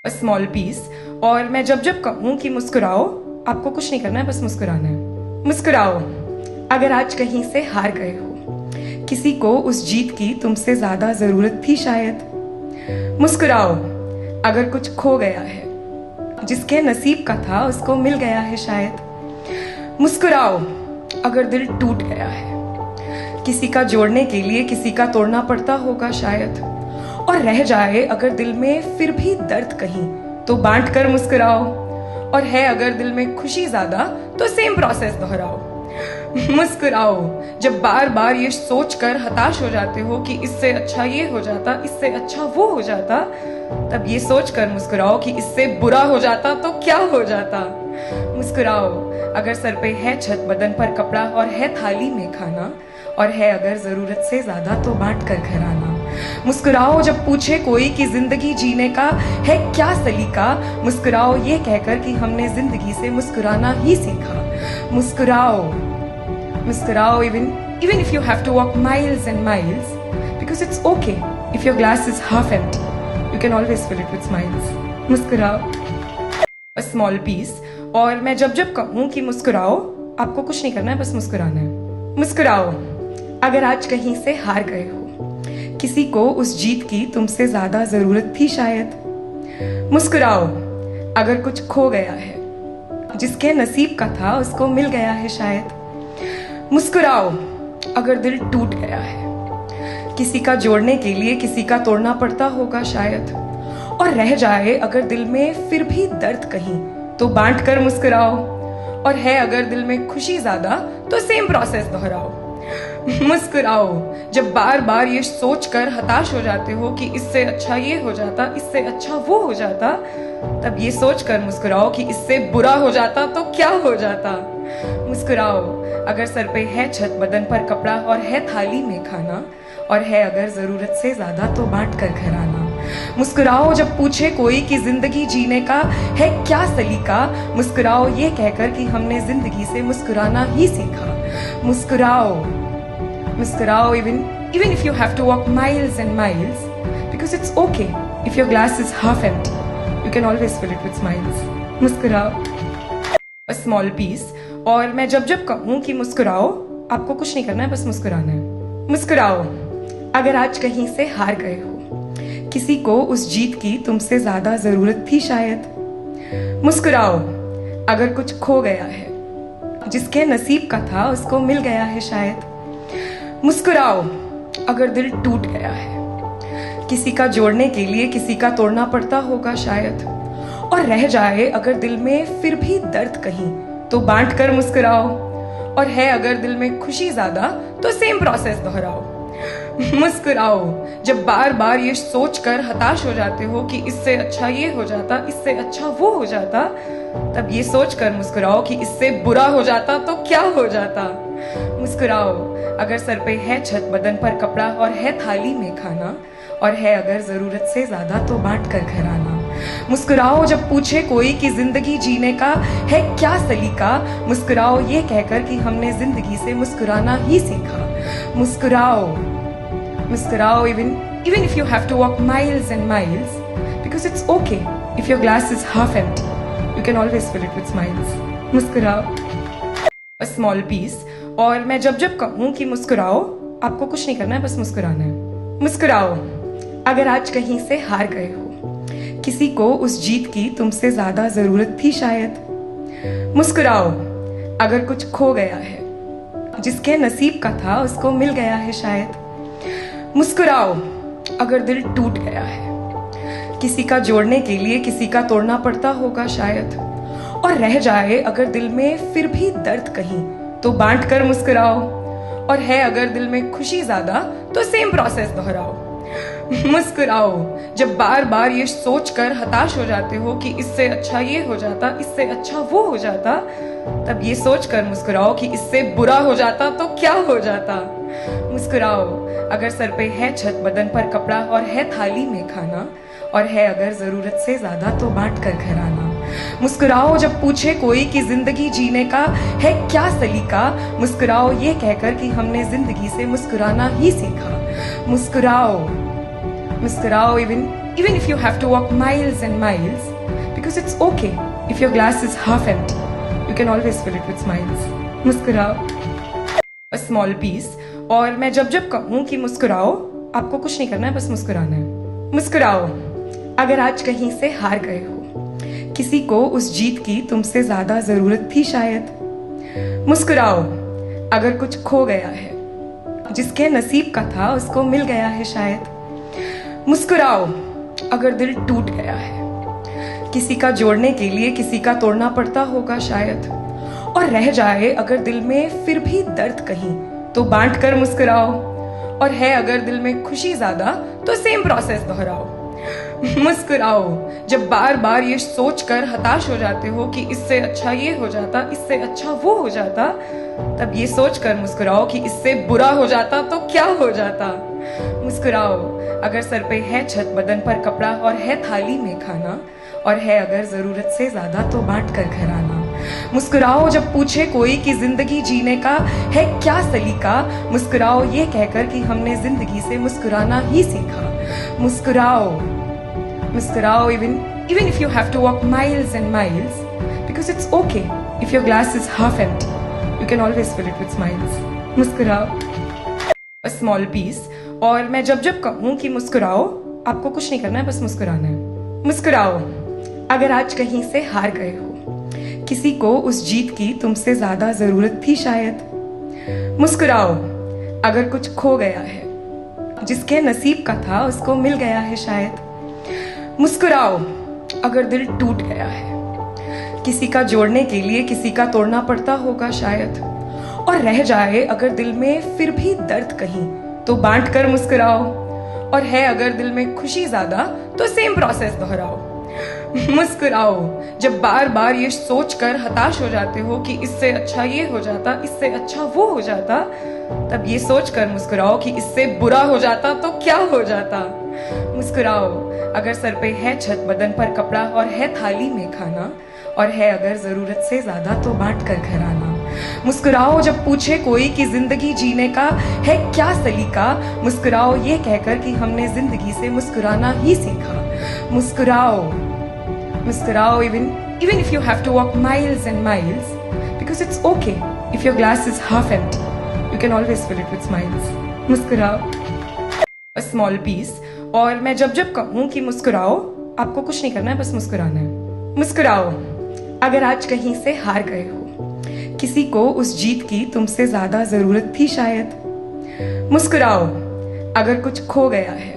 Small piece. और मैं जब जब कहूँ कि मुस्कुराओ, आपको कुछ नहीं करना है, बस मुस्कुराना है। मुस्कुराओ। अगर आज कहीं से हार गए हो, किसी को उस जीत की तुमसे ज्यादा जरूरत थी शायद। मुस्कुराओ। अगर कुछ खो गया है, जिसके नसीब का था उसको मिल गया है शायद। मुस्कुराओ। अगर दिल टूट गया है, किसी का जोड़ने के लिए किसी का तोड़ना पड़ता होगा शायद। और रह जाए अगर दिल में फिर भी दर्द कहीं, तो बांट कर मुस्कुराओ। और है अगर दिल में खुशी ज्यादा, तो सेम प्रोसेस दोहराओ। मुस्कुराओ। जब बार बार ये सोच कर हताश हो जाते हो कि इससे अच्छा ये हो जाता, इससे अच्छा वो हो जाता, तब ये सोच कर मुस्कुराओ कि इससे बुरा हो जाता तो क्या हो जाता। मुस्कुराओ। अगर सर पे है छत, बदन पर कपड़ा और है थाली में खाना, और है अगर जरूरत से ज्यादा तो बांट कर घर आना। मुस्कुराओ जब पूछे कोई कि जिंदगी जीने का है क्या सलीका, मुस्कुराओ ये कहकर कि हमने जिंदगी से मुस्कुराना ही सीखा। मुस्कुराओ। मुस्कुराओ even if you have to walk miles and miles, because it's okay if your glass is half empty, you can always fill it with smiles. मुस्कुराओ। Small piece. और मैं जब जब कहूँ कि मुस्कुराओ, आपको कुछ नहीं करना है, बस मुस्कुराना है। मुस्कुराओ। अगर आज कहीं से हार गए हो, किसी को उस जीत की तुमसे ज्यादा जरूरत थी शायद। मुस्कुराओ। अगर कुछ खो गया है, जिसके नसीब का था उसको मिल गया है शायद। मुस्कुराओ। अगर दिल टूट गया है, किसी का जोड़ने के लिए किसी का तोड़ना पड़ता होगा शायद। और रह जाए अगर दिल में फिर भी दर्द कहीं, तो बांट कर मुस्कुराओ। और है अगर दिल में खुशी ज्यादा, तो सेम प्रोसेस दोहराओ। मुस्कुराओ। जब बार बार ये सोच कर हताश हो जाते हो कि इससे अच्छा ये हो जाता, इससे अच्छा वो हो जाता, तब ये सोच कर मुस्कुराओ कि इससे बुरा हो जाता तो क्या हो जाता। मुस्कुराओ। अगर सर पे है छत, बदन पर कपड़ा और है थाली में खाना, और है अगर जरूरत से ज्यादा तो बांट कर घर आना। मुस्कुराओ जब पूछे कोई कि जिंदगी जीने का है क्या सलीका, मुस्कुराओ ये कहकर कि हमने जिंदगी से मुस्कुराना ही सीखा। मुस्कुराओ। मुस्कुराओ even if you have to walk miles and miles, because it's okay if your glass is half empty, you can always fill it with smiles. मुस्कुराओ। Small piece. और मैं जब जब कहूँ कि मुस्कुराओ, आपको कुछ नहीं करना है, बस मुस्कुराना है। मुस्कुराओ। अगर आज कहीं से हार गए हो, किसी को उस जीत की तुमसे ज्यादा जरूरत थी शायद। मुस्कुराओ। अगर कुछ खो गया है, जिसके नसीब का था उसको मिल गया है शायद। मुस्कुराओ। अगर दिल टूट गया है, किसी का जोड़ने के लिए किसी का तोड़ना पड़ता होगा शायद। और रह जाए अगर दिल में फिर भी दर्द कहीं, तो बांट कर मुस्कुराओ। और है अगर दिल में खुशी ज्यादा, तो सेम प्रोसेस दोहराओ। मुस्कुराओ। जब बार बार ये सोच कर हताश हो जाते हो कि इससे अच्छा ये हो जाता, इससे अच्छा वो हो जाता, तब ये सोच कर मुस्कुराओ कि इससे बुरा हो जाता तो क्या हो जाता। मुस्कुराओ। अगर सर पे है छत, बदन पर कपड़ा और है थाली में खाना, और है अगर जरूरत से ज्यादा तो बांट कर घर आना। मुस्कुराओ जब पूछे कोई कि जिंदगी जीने का है क्या सलीका, मुस्कुराओ ये कहकर कि हमने जिंदगी से मुस्कुराना ही सीखा। मुस्कुराओ। मुस्कुराओ even if you have to walk miles and miles, because it's okay if your glass is half empty, you can always fill it with smiles. मुस्कुराओ। Small piece. और मैं जब जब कहूँ कि मुस्कुराओ, आपको कुछ नहीं करना है, बस मुस्कुराना है। मुस्कुराओ। अगर आज कहीं से हार गए हो, किसी को उस जीत की तुमसे ज्यादा जरूरत थी शायद। मुस्कुराओ। अगर कुछ खो गया है, जिसके नसीब का था उसको मिल गया है शायद। मुस्कुराओ। अगर दिल टूट गया है, किसी का जोड़ने के लिए किसी का तोड़ना पड़ता होगा शायद। और रह जाए अगर दिल में फिर भी दर्द कहीं, तो बांट कर मुस्कुराओ। और है अगर दिल में खुशी ज्यादा, तो सेम प्रोसेस दोहराओ। मुस्कुराओ। जब बार बार ये सोच कर हताश हो जाते हो कि इससे अच्छा ये हो जाता, इससे अच्छा वो हो जाता, तब ये सोच कर मुस्कुराओ कि इससे बुरा हो जाता तो क्या हो जाता। मुस्कुराओ। अगर सर पे है छत, बदन पर कपड़ा और है थाली में खाना, और है अगर जरूरत से ज्यादा तो बांट कर घर आना। मुस्कुराओ जब पूछे कोई कि जिंदगी जीने का है क्या सलीका, मुस्कुराओ ये कहकर कि हमने जिंदगी से मुस्कुराना ही सीखा। मुस्कुराओ। मुस्कुराओ even if you have to walk miles and miles, because it's okay if your glass is half empty, you can always fill it with smiles. मुस्कुराओ, a small piece. और मैं जब जब कहूँ कि मुस्कुराओ, आपको कुछ नहीं करना है, बस मुस्कुराना है। मुस्कुराओ, अगर आज कहीं से हार गए हो, किसी को उस जीत की तुमसे ज्यादा जरूरत थी शायद। मुस्कुराओ, अगर कुछ खो गया है, जिसके नसीब का था उसको मिल गया है शायद। मुस्कुराओ, अगर दिल टूट गया है, किसी का जोड़ने के लिए किसी का तोड़ना पड़ता होगा शायद। और रह जाए अगर दिल में फिर भी दर्द कहीं, तो बांट कर मुस्कुराओ। और है अगर दिल में खुशी ज्यादा, तो सेम प्रोसेस दोहराओ। मुस्कुराओ, जब बार बार ये सोच कर हताश हो जाते हो कि इससे अच्छा ये हो जाता, इससे अच्छा वो हो जाता, तब ये सोच कर मुस्कुराओ कि इससे बुरा हो जाता तो क्या हो जाता। मुस्कुराओ, अगर सर पे है छत, बदन पर कपड़ा और है थाली में खाना, और है अगर जरूरत से ज्यादा तो बांट कर घर आना। मुस्कुराओ, जब पूछे कोई कि जिंदगी जीने का है क्या सलीका, मुस्कुराओ ये कहकर कि हमने जिंदगी से मुस्कुराना ही सीखा। मुस्कुराओ, मुस्कुराओ, even if you have to walk miles and miles, because it's okay if your glass is half empty, you can always fill it with smiles. मुस्कुराओ, a small piece. और मैं जब जब कहूँ कि मुस्कुराओ, आपको कुछ नहीं करना है, बस मुस्कुराना है। मुस्कुराओ, अगर आज कहीं से हार गए हो, किसी को उस जीत की तुमसे ज्यादा जरूरत थी शायद। मुस्कुराओ, अगर कुछ खो गया है, जिसके नसीब का था उसको मिल गया है शायद। मुस्कुराओ, अगर दिल टूट गया है, किसी का जोड़ने के लिए किसी का तोड़ना पड़ता होगा शायद। और रह जाए अगर दिल में फिर भी दर्द कहीं, तो बांट कर मुस्कुराओ। और है अगर दिल में खुशी ज्यादा, तो सेम प्रोसेस दोहराओ। मुस्कुराओ, जब बार बार ये सोच कर हताश हो जाते हो कि इससे अच्छा ये हो जाता, इससे अच्छा वो हो जाता, तब ये सोच कर मुस्कुराओ कि इससे बुरा हो जाता तो क्या हो जाता। मुस्कुराओ, अगर सर पे है छत, बदन पर कपड़ा और है थाली में खाना, और है अगर जरूरत से ज्यादा तो बांट कर घर आना। मुस्कुराओ, जब पूछे कोई कि जिंदगी जीने का है क्या सलीका, मुस्कुराओ ये कहकर कि हमने जिंदगी से मुस्कुराना ही सीखा। मुस्कुराओ, मुस्कुराओ, even if you have to walk miles and miles, because it's okay if your glass is half empty, you can always fill it with smiles. मुस्कुराओ, a small piece. और मैं जब जब कहूँ कि मुस्कुराओ, आपको कुछ नहीं करना है, बस मुस्कुराना है। मुस्कुराओ, अगर आज कहीं से हार गए हो, किसी को उस जीत की तुमसे ज्यादा जरूरत थी शायद। मुस्कुराओ, अगर कुछ खो गया है,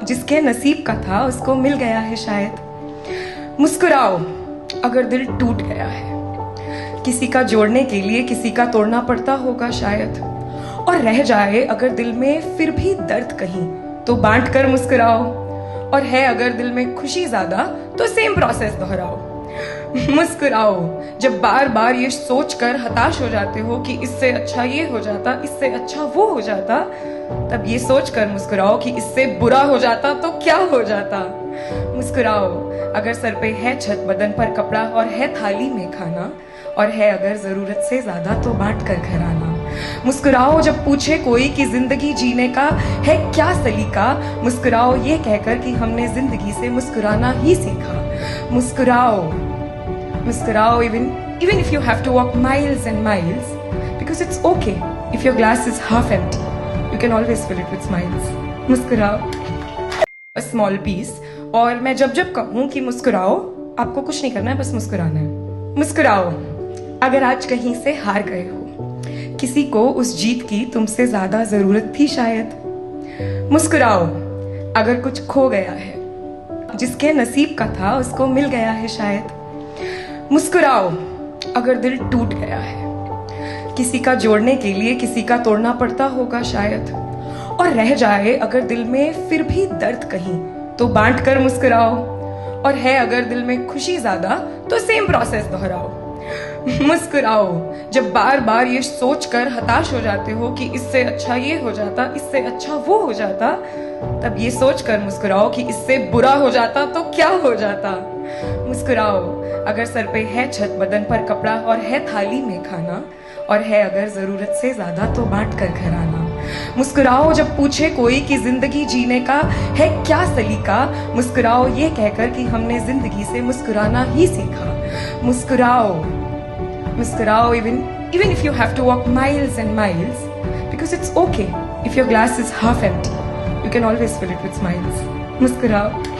जिसके नसीब का था उसको मिल गया है शायद। मुस्कुराओ, अगर दिल टूट गया है, किसी का जोड़ने के लिए किसी का तोड़ना पड़ता होगा शायद। और रह जाए अगर दिल में फिर भी दर्द कहीं, तो बांट कर मुस्कुराओ। और है अगर दिल में खुशी ज्यादा, तो सेम प्रोसेस दोहराओ। मुस्कुराओ, जब बार बार ये सोच कर हताश हो जाते हो कि इससे अच्छा ये हो जाता, इससे अच्छा वो हो जाता, तब ये सोच कर मुस्कुराओ कि इससे बुरा हो जाता तो क्या हो जाता। मुस्कुराओ, अगर सर पे है छत, बदन पर कपड़ा और है थाली में खाना, और है अगर जरूरत से ज्यादा तो बांट कर घर आना। मुस्कुराओ, जब पूछे कोई कि जिंदगी जीने का है क्या सलीका, मुस्कुराओ ये कहकर कि हमने जिंदगी से मुस्कुराना ही सीखा। मुस्कुराओ, मुस्कुराओ, even if you have to walk miles and miles, because it's okay if your glass is half empty, you can always fill it with smiles. मुस्कुराओ, a small piece. और मैं जब जब कहूँ कि मुस्कुराओ, आपको कुछ नहीं करना है, बस मुस्कुराना है। मुस्कुराओ, अगर आज कहीं से हार गए हो, किसी को उस जीत की तुमसे ज्यादा जरूरत थी शायद। मुस्कुराओ, अगर कुछ खो गया है, जिसके नसीब का था उसको मिल गया है शायद। मुस्कुराओ, अगर दिल टूट गया है, किसी का जोड़ने के लिए किसी का तोड़ना पड़ता होगा शायद। और रह जाए अगर दिल में फिर भी दर्द कहीं, तो बांट कर मुस्कुराओ। और है अगर दिल में खुशी ज्यादा, तो सेम प्रोसेस दोहराओ। मुस्कुराओ, जब बार बार ये सोच कर हताश हो जाते हो कि इससे अच्छा ये हो जाता, इससे अच्छा वो हो जाता, तब ये सोच कर मुस्कुराओ कि इससे बुरा हो जाता तो क्या हो जाता। मुस्कुराओ, अगर सर पे है छत, बदन पर कपड़ा और है थाली में खाना, और है अगर जरूरत से ज्यादा तो बांट कर घर आना। मुस्कुराओ जब पूछे कोई कि जिंदगी जीने का है क्या सलीका, मुस्कुराओ ये कहकर कि हमने जिंदगी से मुस्कुराना ही सीखा। मुस्कुराओ, मुस्कुराओ even if you have to walk miles and miles, because it's okay if your glass is half empty, you can always fill it with smiles. मुस्कुराओ।